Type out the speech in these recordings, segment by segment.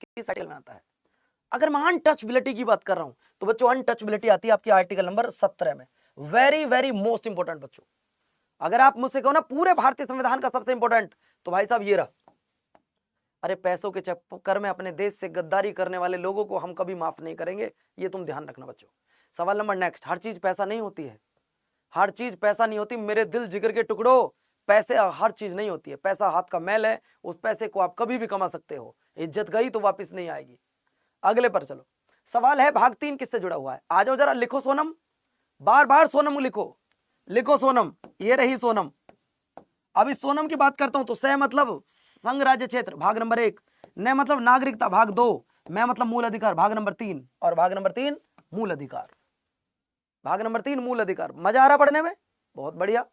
किस आर्टिकल में आता है? अगर मैं अनटचबिलिटी की बात कर रहा हूं तो बच्चों अनटचबिलिटी आती है आपकी आर्टिकल नंबर 17 में। वेरी वेरी मोस्ट इंपोर्टेंट बच्चों। अगर आप मुझसे कहो ना पूरे भारतीय संविधान का सबसे इंपोर्टेंट, तो भाई साहब ये रहा। अरे पैसों के चक्कर में अपने देश से गद्दारी करने वाले लोगों को हम कभी माफ नहीं करेंगे, ये तुम ध्यान रखना बच्चों। सवाल नंबर नेक्स्ट। हर चीज पैसा नहीं होती है, हर चीज पैसा नहीं होती मेरे दिल जिगर के टुकड़ों। पैसे हर चीज नहीं होती है, पैसा हाथ का मैल है, उस पैसे को आप कभी भी कमा सकते हो, इज्जत गई तो वापस नहीं आएगी। अगले पर चलो। सवाल है भाग 3 किससे जुड़ा हुआ है? आ जाओ जरा, लिखो सोनम, बार बार सोनम लिखो, लिखो सोनम, ये रही सोनम। अब इस सोनम की बात करता हूं तो स मतलब संघ राज्य क्षेत्र भाग नंबर 1, न मतलब नागरिकता भाग 2, मैं मतलब मूल अधिकार भाग नंबर 3, और भाग नंबर 3 मूल अधिकार, भाग नंबर 3 मूल अधिकार। मजा आ रहा पढ़ने में? बहुत बढ़िया।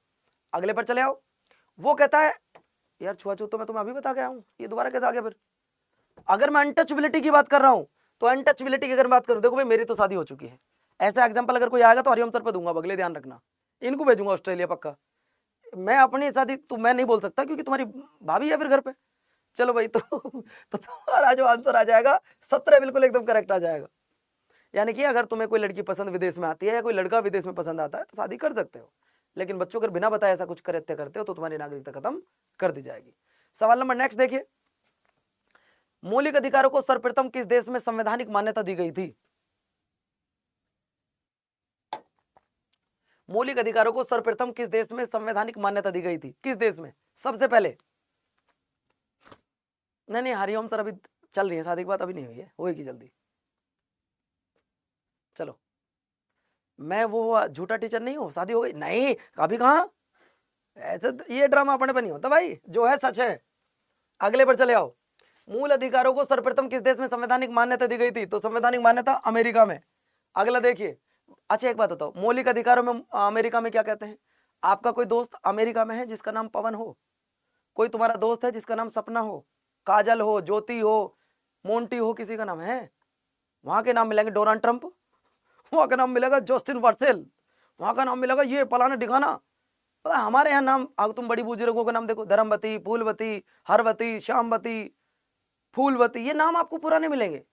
अगले पर चले आओ। वो कहता है यार छुआछूत तो मैं तुम्हें अभी बता के आया हूं, ये दोबारा कैसे आ गया फिर? अगर मैं अनटचबिलिटी की बात कर रहा हूं तो अनटचबिलिटी की अगर बात करूं, देखो भाई मेरी तो शादी हो चुकी है, ऐसा एग्जांपल अगर कोई आएगा तो हरिओम सर पे दूंगा, अगले ध्यान रखना, इनको भेजूंगा ऑस्ट्रेलिया पक्का। मैं अपनी शादी तो मैं नहीं बोल सकता क्योंकि तुम्हारी भाभी है फिर घर पे। चलो भाई तो तुम्हारा जो आंसर आ जाएगा 17 बिल्कुल एकदम करेक्ट आ जाएगा। यानी कि अगर तुम्हें कोई लड़की पसंद विदेश में आती है या कोई लड़का विदेश में पसंद आता है तो शादी कर सकते हो, लेकिन बच्चों अगर बिना बताए ऐसा कुछ करते हो तो तुम्हारी नागरिकता खत्म कर दी जाएगी। सवाल नंबर नेक्स्ट देखिए। मौलिक अधिकारों को सर्वप्रथम किस देश में संवैधानिक मान्यता दी गई थी? मौलिक अधिकारों को सर्वप्रथम किस देश में संवैधानिक मान्यता दी गई थी? किस देश में सबसे पहले? नहीं हरिओम सर अभी चल रही है शादी की बात, अभी नहीं हुई है, होगी जल्दी। चलो मैं वो झूठा टीचर नहीं हूं, शादी हो गई नहीं अभी कहां, ऐसे ये ड्रामा अपने पर नहीं होता भाई, जो है सच है। अगले पर चले आओ। मूल अधिकारों को सर्वप्रथम किस देश में संवैधानिक मान्यता दी गई थी? तो संवैधानिक मान्यता अमेरिका में। अगला देखिए। अच्छा एक बात बताओ, मौलिक अधिकारों में अमेरिका में क्या कहते हैं? आपका कोई दोस्त अमेरिका में है जिसका नाम पवन हो? कोई तुम्हारा दोस्त है जिसका नाम सपना हो, काजल हो, ज्योति हो, मोंटी हो, किसी का नाम है? वहां के नाम मिलेंगे डोनाल्ड ट्रंप, वहां का नाम मिलेगा जस्टिन वर्सेल, वहां का नाम मिलेगा ये फलाना ढिकाना। हमारे यहाँ नाम, अब तुम बड़ी बुजुर्गों का नाम देखो, धर्मवती, फूलवती, हरवती, श्यामवती, फूलवती, ये नाम आपको पुराने मिलेंगे।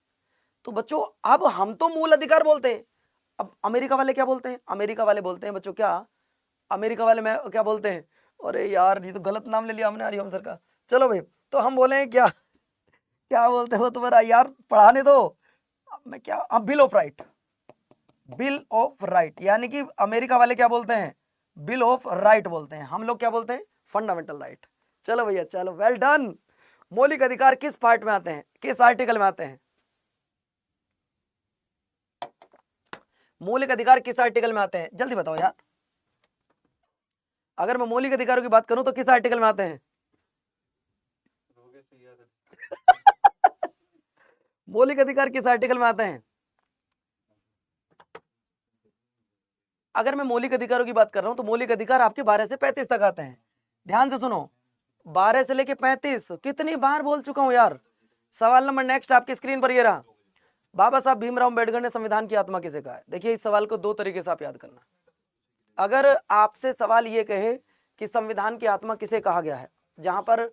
तो बच्चों अब हम तो मूल अधिकार बोलते हैं, अब अमेरिका वाले क्या बोलते हैं? अमेरिका वाले बोलते हैं बच्चों क्या, अमेरिका वाले में क्या बोलते हैं? अरे यार ये तो गलत नाम ले लिया हमने हरिओम सर का। चलो भाई तो हम बोले हैं क्या, क्या बोलते हो तुम्हारा यार, पढ़ाने दो। मैं क्या, bill of right, bill of right, यानी कि अमेरिका वाले क्या बोलते हैं? बिल ऑफ राइट बोलते हैं, हम लोग क्या बोलते हैं? Fundamental right. चलो भैया चलो, वेल डन। मौलिक अधिकार किस पार्ट में आते हैं, किस आर्टिकल में आते हैं? मौलिक अधिकार किस आर्टिकल में आते हैं, जल्दी बताओ यार। अगर मैं मौलिक अधिकारों की बात करूं तो किस आर्टिकल में आते हैं? मौलिक अधिकार किस आर्टिकल में आते हैं? अगर मैं मौलिक अधिकारों की बात कर रहा हूं तो मौलिक अधिकार आपके 12 से 35 तक आते हैं। ध्यान से सुनो, 12 से लेके 35, कितनी बार बोल चुका हूं यार। सवाल नंबर नेक्स्ट आपकी स्क्रीन पर ये रहा। बाबा साहब भीमराव अम्बेडकर ने संविधान की आत्मा किसे कहा है? देखिए इस सवाल को दो तरीके से आप याद करना। अगर आपसे सवाल ये कहे कि संविधान की आत्मा किसे कहा गया है, जहां पर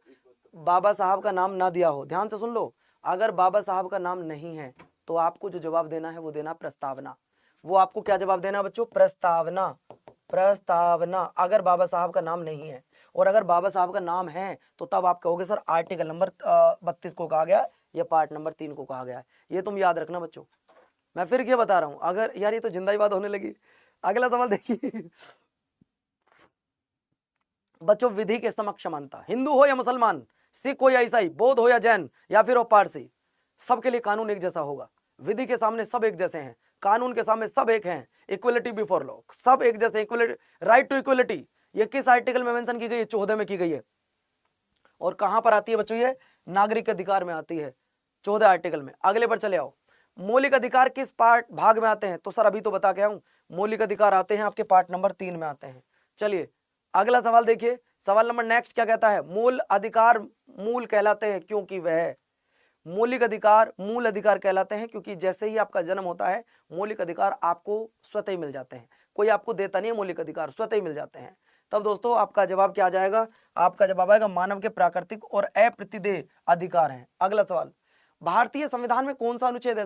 बाबा साहब का नाम ना दिया हो, ध्यान से सुन लो, अगर बाबा साहब का नाम नहीं है तो आपको जो जवाब देना है वो देना प्रस्तावना। वो आपको क्या जवाब देना बच्चों? प्रस्तावना, प्रस्तावना। अगर बाबा साहब का नाम नहीं है, और अगर बाबा साहब का नाम है तो तब आप कहोगे सर आर्टिकल नंबर 32 को कहा गया या पार्ट नंबर 3 को कहा गया है। ये तुम याद रखना बच्चों। मैं फिर क्या बता रहा हूं, अगर यार ये तो जिंदा ही बात होने लगी। अगला सवाल देखिए बच्चों, विधि के समक्ष समानता, हिंदू हो या मुसलमान, सिख हो या ईसाई, बौद्ध हो या जैन या फिर पारसी, सबके लिए कानून एक जैसा होगा। विधि के सामने सब एक जैसे हैं, कानून के सामने सब एक हैं, इक्वलिटी बिफोर लॉ, सब एक जैसे, इक्वलिटी, राइट टू इक्वलिटी। ये किस आर्टिकल में मेंशन की गई है? 14 में की गई है। और कहां पर आती है बच्चों? ये नागरिक अधिकार में आती है, 14 आर्टिकल में। अगले पर चले आओ। मौलिक अधिकार किस पार्ट भाग में आते हैं? तो सर अभी तो बता के आऊं, मौलिक अधिकार आते हैं आपके पार्ट नंबर 3 में आते हैं। चलिए अगला सवाल देखिए। सवाल नंबर नेक्स्ट क्या कहता है? मूल अधिकार मूल कहलाते हैं क्योंकि वह, मौलिक अधिकार मूल अधिकार कहलाते हैं क्योंकि जैसे ही आपका जन्म होता है मौलिक अधिकार आपको स्वतः ही मिल जाते हैं, कोई आपको देता नहीं है, मौलिक अधिकार स्वतः ही मिल जाते हैं। तब दोस्तों आपका जवाब क्या आ जाएगा? आपका जवाब आएगा मानव के प्राकृतिक और अप्रतिदेय अधिकार हैं। अगला सवाल, भारतीय संविधान में कौन सा अनुच्छेद ऐसा